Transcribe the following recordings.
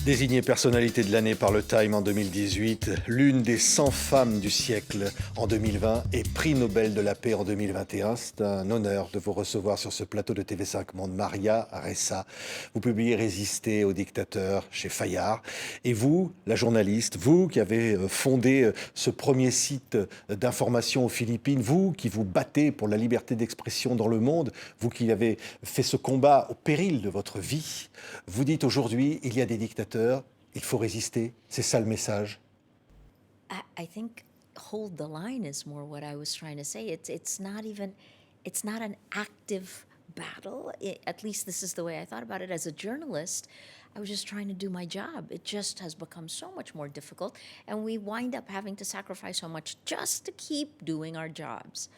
Désignée personnalité de l'année par le Time en 2018, l'une des 100 femmes du siècle en 2020 et prix Nobel de la paix en 2021. C'est un honneur de vous recevoir sur ce plateau de TV5 Monde. Maria RESSA, vous publiez Résister aux dictateurs chez Fayard. Et vous, la journaliste, vous qui avez fondé ce premier site d'information aux Philippines, vous qui vous battez pour la liberté d'expression dans le monde, vous qui avez fait ce combat au péril de votre vie, vous dites aujourd'hui, il y a des dictateurs, il faut résister. C'est ça le message. I think hold the line is more what I was trying to say. It's not an active battle. At least this is the way I thought about it as a journalist. I was just trying to do my job. It just has become so much more difficult, and we wind up having to sacrifice so much just to keep doing our jobs.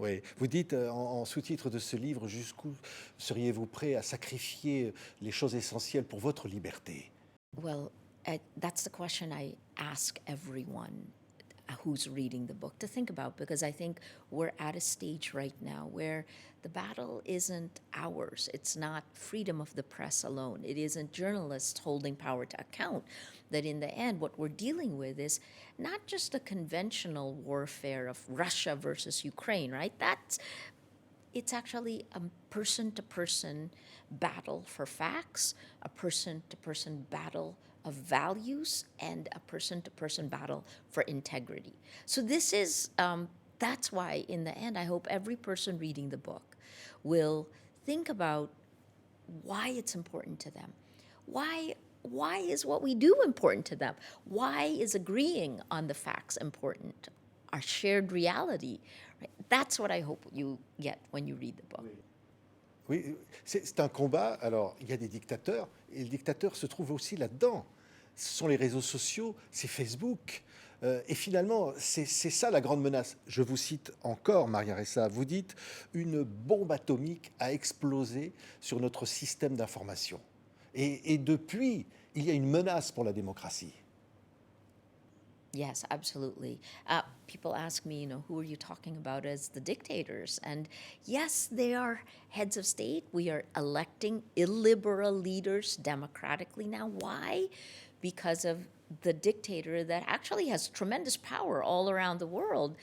Oui, vous dites en sous-titre de ce livre, jusqu'où seriez-vous prêt à sacrifier les choses essentielles pour votre liberté? Well, that's the question I ask everyone who's reading the book to think about, because I think we're at a stage right now where the battle isn't ours. It's not freedom of the press alone. It isn't journalists holding power to account. That in the end, what we're dealing with is not just a conventional warfare of Russia versus Ukraine, right? It's actually a person-to-person battle for facts, a person-to-person battle of values, and a person-to-person battle for integrity. So this is, that's why in the end, I hope every person reading the book will think about why it's important to them. Why is what we do important to them? Why is agreeing on the facts important? Our shared reality. Right? That's what I hope you get when you read the book. Oui, c'est un combat. Alors, il y a des dictateurs, et le dictateur se trouve aussi là-dedans. Ce sont les réseaux sociaux, c'est Facebook. Et finalement, c'est ça la grande menace. Je vous cite encore, Maria RESSA, vous dites « Une bombe atomique a explosé sur notre système d'information ». Et depuis, il y a une menace pour la démocratie. Yes, absolutely. People ask me, who are you talking about as the dictators? And yes, they are heads of state. We are electing illiberal leaders democratically now. Why? Because of the dictator that actually has tremendous power all around the world.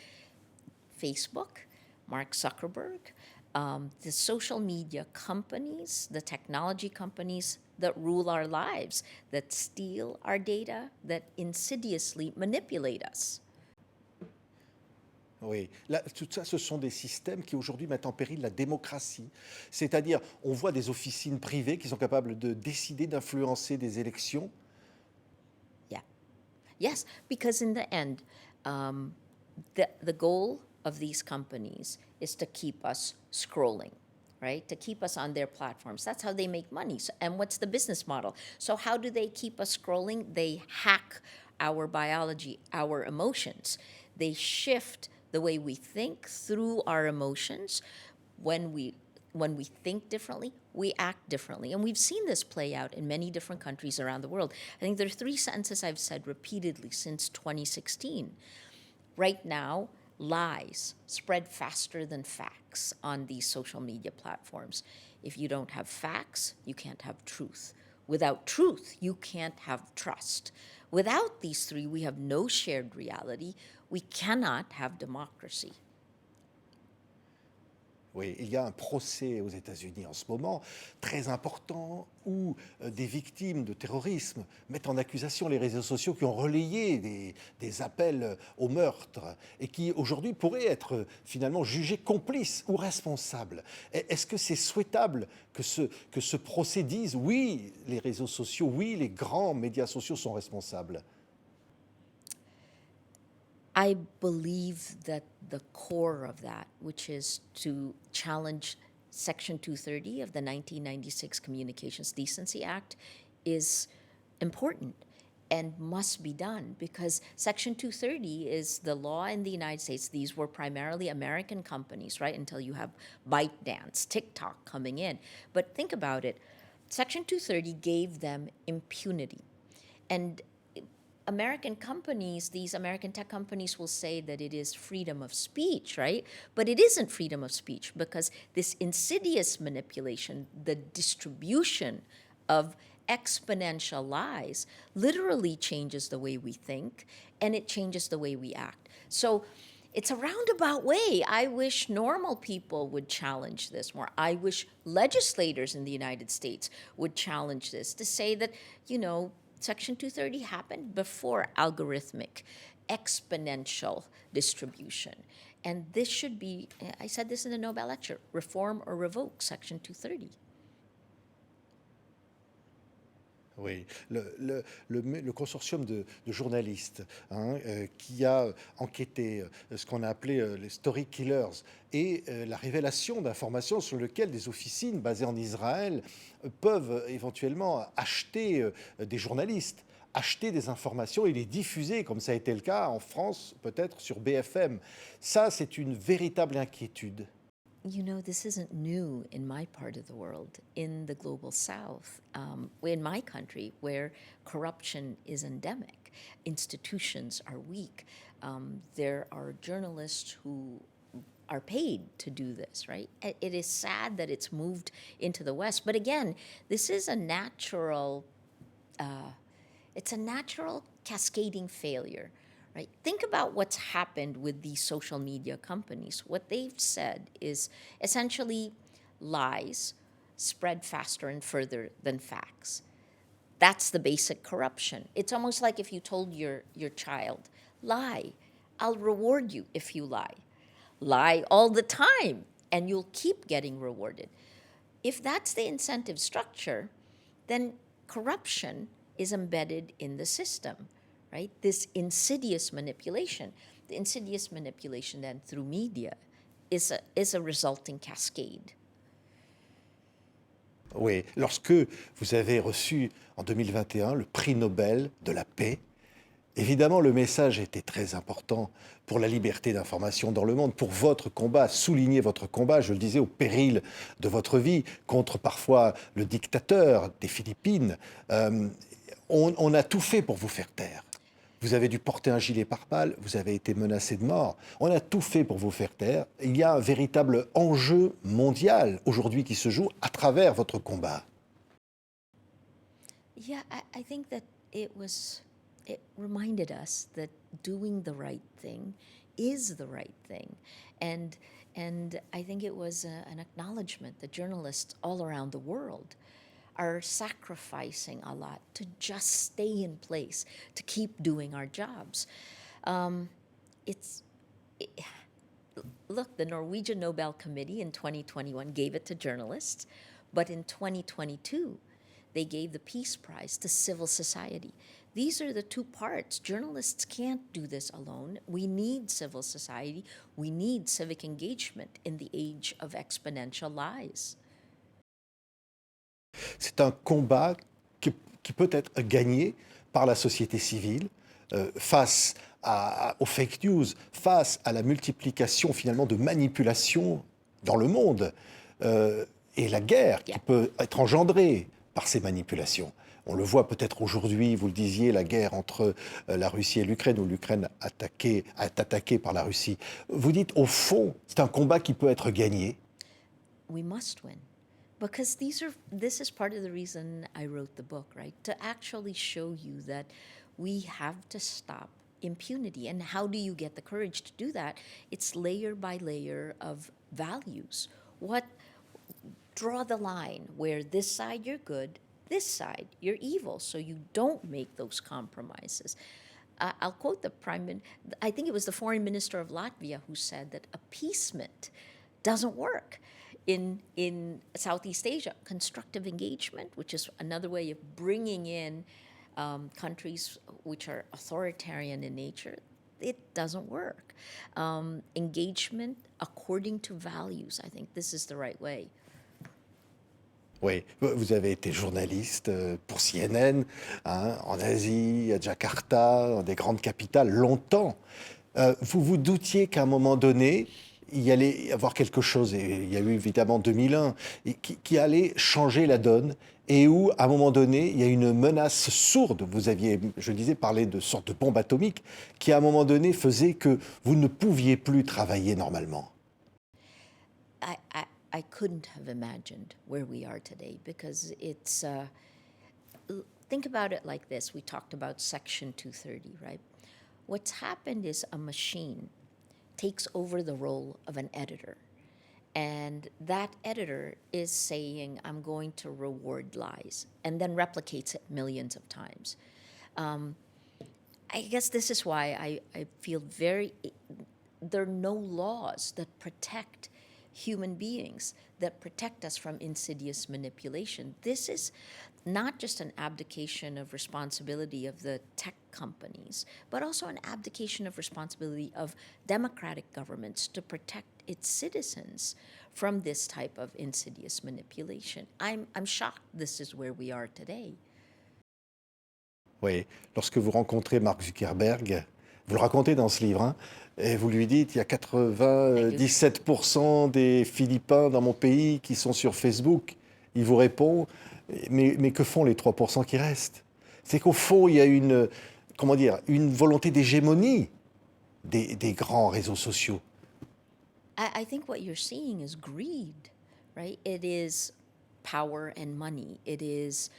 Facebook, Mark Zuckerberg, the social media companies, the technology companies that rule our lives, that steal our data, that insidiously manipulate us. Oui, là, tout ça, ce sont des systèmes qui aujourd'hui mettent en péril la démocratie. C'est-à-dire, on voit des officines privées qui sont capables de décider d'influencer des élections. Yeah. Yes, because in the end, the goal of these companies is to keep us scrolling, right? To keep us on their platforms. That's how they make money. And what's the business model? So how do they keep us scrolling? They hack our biology, our emotions. They shift the way we think through our emotions. When we think differently, we act differently. And we've seen this play out in many different countries around the world. I think there are 3 sentences I've said repeatedly since 2016. Right now, lies spread faster than facts on these social media platforms. If you don't have facts, you can't have truth. Without truth, you can't have trust. Without these 3, we have no shared reality. We cannot have democracy. Oui, il y a un procès aux États Unis en ce moment, très important, où des victimes de terrorisme mettent en accusation les réseaux sociaux qui ont relayé des appels au meurtre et qui aujourd'hui pourraient être finalement jugés complices ou responsables. Est-ce que c'est souhaitable que ce procès dise oui, les réseaux sociaux, oui, les grands médias sociaux sont responsables? I believe that the core of that, which is to challenge Section 230 of the 1996 Communications Decency Act, is important and must be done, because Section 230 is the law in the United States. These were primarily American companies, right, until you have ByteDance, TikTok coming in. But think about it. Section 230 gave them impunity. And American companies, these American tech companies will say that it is freedom of speech, right? But it isn't freedom of speech, because this insidious manipulation, the distribution of exponential lies literally changes the way we think, and it changes the way we act. So it's a roundabout way. I wish normal people would challenge this more. I wish legislators in the United States would challenge this to say that, Section 230 happened before algorithmic, exponential distribution. And this should be, I said this in the Nobel lecture, reform or revoke Section 230. Oui, le consortium de journalistes qui a enquêté ce qu'on a appelé les story killers et la révélation d'informations sur lesquelles des officines basées en Israël peuvent éventuellement acheter des journalistes, acheter des informations et les diffuser, comme ça a été le cas en France, peut-être sur BFM. Ça, c'est une véritable inquiétude. This isn't new in my part of the world, in the global south, in my country, where corruption is endemic. Institutions are weak. There are journalists who are paid to do this, right? It is sad that it's moved into the West. But again, this is a natural, it's a natural cascading failure. Right? Think about what's happened with these social media companies. What they've said is essentially lies spread faster and further than facts. That's the basic corruption. It's almost like if you told your child, lie, I'll reward you if you lie. Lie all the time, and you'll keep getting rewarded. If that's the incentive structure, then corruption is embedded in the system. Right? This insidious manipulation. The insidious manipulation then through media is a resulting cascade. Oui, lorsque vous avez reçu en 2021 le prix Nobel de la paix, évidemment le message était très important pour la liberté d'information dans le monde, pour votre combat, souligner votre combat, je le disais, au péril de votre vie, contre parfois le dictateur des Philippines. On a tout fait pour vous faire taire. Vous avez dû porter un gilet pare-balles, vous avez été menacé de mort. On a tout fait pour vous faire taire. Il y a un véritable enjeu mondial aujourd'hui qui se joue à travers votre combat. Yeah, I think that it reminded us that doing the right thing is the right thing. And I think it was an acknowledgement that journalists all around the world are sacrificing a lot to just stay in place, to keep doing our jobs. Look, the Norwegian Nobel Committee in 2021 gave it to journalists, but in 2022, they gave the Peace Prize to civil society. These are the two parts. Journalists can't do this alone. We need civil society. We need civic engagement in the age of exponential lies. C'est un combat qui peut être gagné par la société civile face aux fake news, face à la multiplication finalement de manipulations dans le monde et la guerre qui peut être engendrée par ces manipulations. On le voit peut-être aujourd'hui, vous le disiez, la guerre entre la Russie et l'Ukraine, où l'Ukraine est attaquée par la Russie. Vous dites, au fond, c'est un combat qui peut être gagné. We must win. Because this is part of the reason I wrote the book, right? To actually show you that we have to stop impunity. And how do you get the courage to do that? It's layer by layer of values. Draw the line where this side you're good, this side you're evil, so you don't make those compromises. I'll quote I think it was the foreign minister of Latvia who said that appeasement doesn't work. In Southeast Asia, constructive engagement, which is another way of bringing in countries which are authoritarian in nature, it doesn't work. Engagement according to values, I think this is the right way. Oui, vous avez été journaliste pour CNN, en Asie, à Jakarta, dans des grandes capitales, longtemps. Vous vous doutiez qu'à un moment donné, il y allait y avoir quelque chose, et il y a eu évidemment 2001, qui allait changer la donne, et où, à un moment donné, il y a une menace sourde. Vous aviez, je disais, parlé de sorte de bombe atomique, qui, à un moment donné, faisait que vous ne pouviez plus travailler normalement. I couldn't have imagined where we are today because it's think about it like this. We talked about Section 230, right? What's happened is a machine takes over the role of an editor. And that editor is saying, I'm going to reward lies, and then replicates it millions of times. I guess this is why I feel there are no laws that protect human beings, that protect us from insidious manipulation. This is not just an abdication of responsibility of the tech companies, but also an abdication of responsibility of democratic governments to protect its citizens from this type of insidious manipulation. I'm shocked this is where we are today. Oui, lorsque vous rencontrez Mark Zuckerberg, vous le racontez dans ce livre, hein, et vous lui dites, il y a 97% des Philippins dans mon pays qui sont sur Facebook. Il vous répond, mais que font les 3% qui restent? C'est qu'au fond, il y a une volonté d'hégémonie des grands réseaux sociaux. I think what you're seeing is greed, right? It is power and money. It is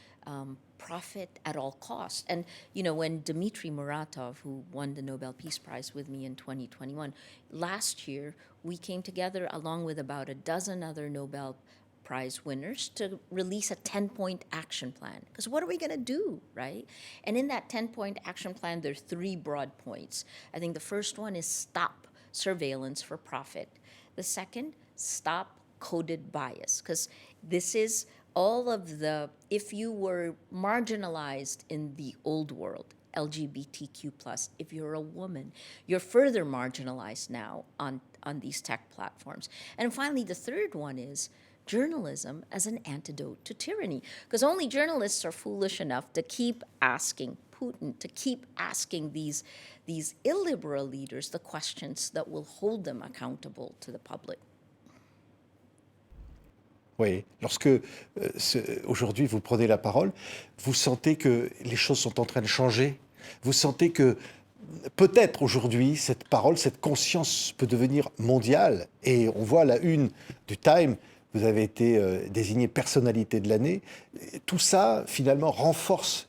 profit at all costs. And, you know, when Dmitry Muratov, who won the Nobel Peace Prize with me in 2021, last year we came together along with about a dozen other Nobel Prize winners to release a 10-point action plan. Because what are we going to do, right? And in that 10-point action plan, there are 3 broad points. I think the first one is stop surveillance for profit. The second, stop coded bias. Because this is all of the, if you were marginalized in the old world, LGBTQ+, if you're a woman, you're further marginalized now on these tech platforms. And finally, the third one is journalism as an antidote to tyranny. Because only journalists are foolish enough to keep asking Putin, to keep asking these illiberal leaders the questions that will hold them accountable to the public. Oui, lorsque aujourd'hui vous prenez la parole, vous sentez que les choses sont en train de changer. Vous sentez que peut-être aujourd'hui, cette parole, cette conscience peut devenir mondiale. Et on voit la une du Time, vous avez été désignée personnalité de l'année. Tout ça, finalement, renforce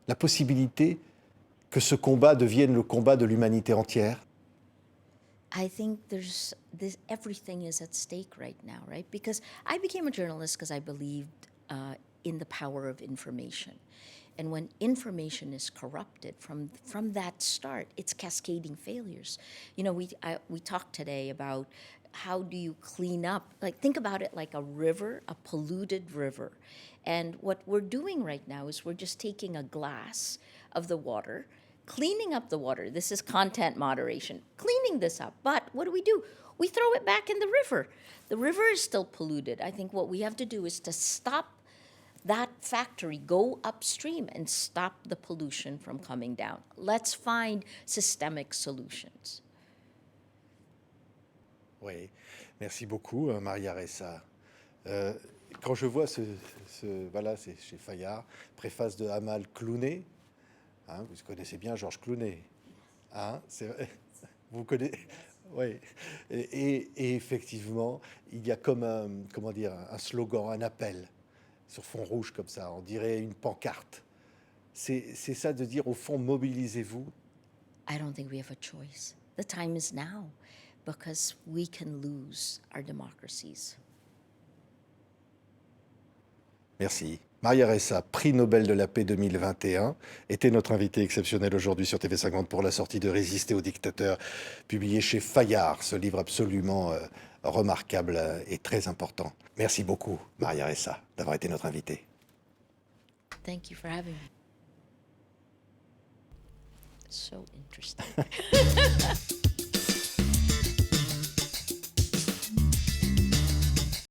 la possibilité que ce combat devienne le combat de l'humanité entière. I think everything is at stake right now, right? Because I became a journalist because I believed in the power of information. And when information is corrupted from that start, it's cascading failures. You know, we talked today about how do you clean up, like think about it like a river, a polluted river. And what we're doing right now is we're just taking a glass of the water, cleaning up the water. This is content moderation, cleaning this up. But what do? We throw it back in the river. The river is still polluted. I think what we have to do is to stop that factory, go upstream and stop the pollution from coming down. Let's find systemic solutions. Oui, merci beaucoup, Maria Ressa. Quand je vois voilà, c'est chez Fayard, préface de Amal Clooney, hein, vous connaissez bien Georges Clooney, hein, vous connaissez, oui. Et effectivement, il y a comme un slogan, un appel sur fond rouge comme ça, on dirait une pancarte. C'est ça de dire au fond, mobilisez-vous. I don't think we have a choice. The time is now, because we can lose our democracies. Merci. Maria Ressa, prix Nobel de la paix 2021, était notre invitée exceptionnelle aujourd'hui sur TV50 pour la sortie de Résister aux dictateurs, publié chez Fayard, ce livre absolument remarquable et très important. Merci beaucoup, Maria Ressa, d'avoir été notre invitée. Thank you for having me. So interesting.